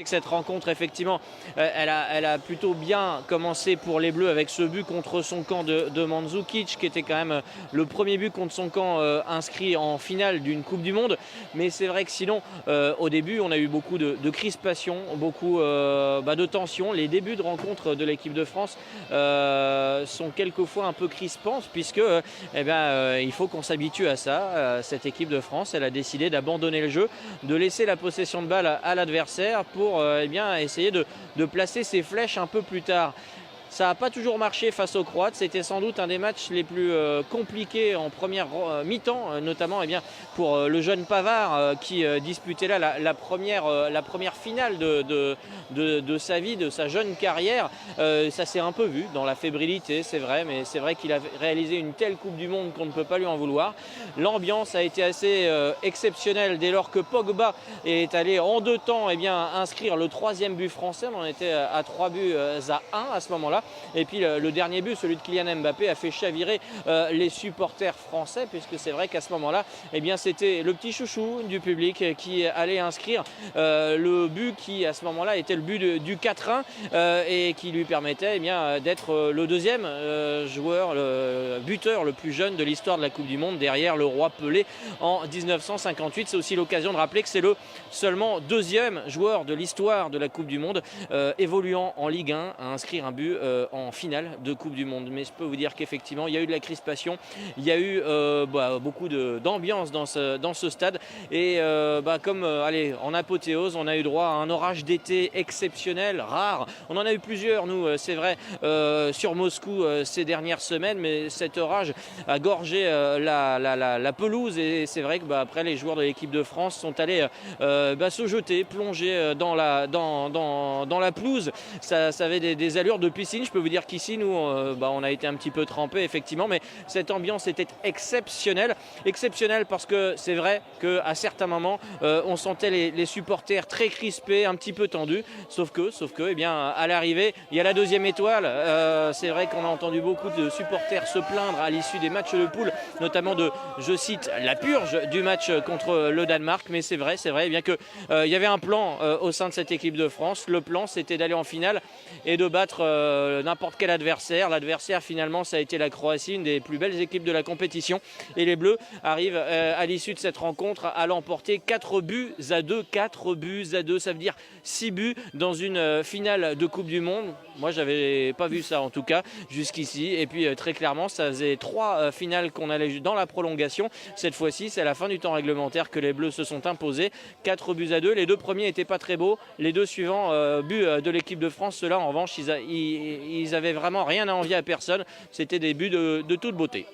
Cette rencontre, effectivement, elle a plutôt bien commencé pour les Bleus avec ce but contre son camp de Mandzukic, qui était quand même le premier but contre son camp inscrit en finale d'une Coupe du Monde. Mais c'est vrai que sinon, au début, on a eu beaucoup de crispation, beaucoup de tension. Les débuts de rencontre de l'équipe de France sont quelquefois un peu crispants, puisque il faut qu'on s'habitue à ça. Cette équipe de France, elle a décidé d'abandonner le jeu, de laisser la possession de balle à l'adversaire pour essayer de placer ses flèches un peu plus tard. Ça n'a pas toujours marché face aux Croates. C'était sans doute un des matchs les plus compliqués en première mi-temps, notamment pour le jeune Pavard qui disputait là la première finale de sa vie, de sa jeune carrière. Ça s'est un peu vu dans la fébrilité, c'est vrai, mais c'est vrai qu'il a réalisé une telle Coupe du Monde qu'on ne peut pas lui en vouloir. L'ambiance a été assez exceptionnelle dès lors que Pogba est allé en 2 temps inscrire le 3e but français. On était à 3 buts à 1 à ce moment-là. Et puis le dernier but, celui de Kylian Mbappé, a fait chavirer les supporters français, puisque c'est vrai qu'à ce moment-là, c'était le petit chouchou du public qui allait inscrire le but qui, à ce moment-là, était le but du 4-1 et qui lui permettait d'être le 2e joueur, le buteur le plus jeune de l'histoire de la Coupe du Monde, derrière le roi Pelé en 1958. C'est aussi l'occasion de rappeler que c'est le seulement 2e joueur de l'histoire de la Coupe du Monde évoluant en Ligue 1 à inscrire un but en finale de Coupe du Monde. Mais je peux vous dire qu'effectivement, il y a eu de la crispation, il y a eu beaucoup d'ambiance dans ce stade. Et en apothéose, on a eu droit à un orage d'été exceptionnel, rare. On en a eu plusieurs, nous, c'est vrai, sur Moscou ces dernières semaines, mais cet orage a gorgé la pelouse. Et c'est vrai que après, les joueurs de l'équipe de France sont allés se jeter, plonger dans la pelouse. Ça avait des allures de piscine. Je peux vous dire qu'ici, nous, on a été un petit peu trempés, effectivement, mais cette ambiance était exceptionnelle. Exceptionnelle parce que c'est vrai qu'à certains moments, on sentait les supporters très crispés, un petit peu tendus. Sauf que à l'arrivée, il y a la 2e étoile. C'est vrai qu'on a entendu beaucoup de supporters se plaindre à l'issue des matchs de poule, notamment je cite, la purge du match contre le Danemark. Mais c'est vrai qu'il y avait un plan au sein de cette équipe de France. Le plan, c'était d'aller en finale et de battre n'importe quel adversaire. L'adversaire, finalement, ça a été la Croatie, une des plus belles équipes de la compétition. Et les Bleus arrivent à l'issue de cette rencontre à l'emporter 4 buts à 2. 4 buts à 2, ça veut dire 6 buts dans une finale de Coupe du Monde. Moi, j'avais pas vu ça en tout cas jusqu'ici. Et puis très clairement, ça faisait 3 finales qu'on allait dans la prolongation. Cette fois-ci, c'est à la fin du temps réglementaire que les Bleus se sont imposés. 4 buts à 2. Les 2 premiers n'étaient pas très beaux. Les 2 suivants buts de l'équipe de France, ceux-là, en revanche, ils avaient vraiment rien à envier à personne. C'était des buts de toute beauté.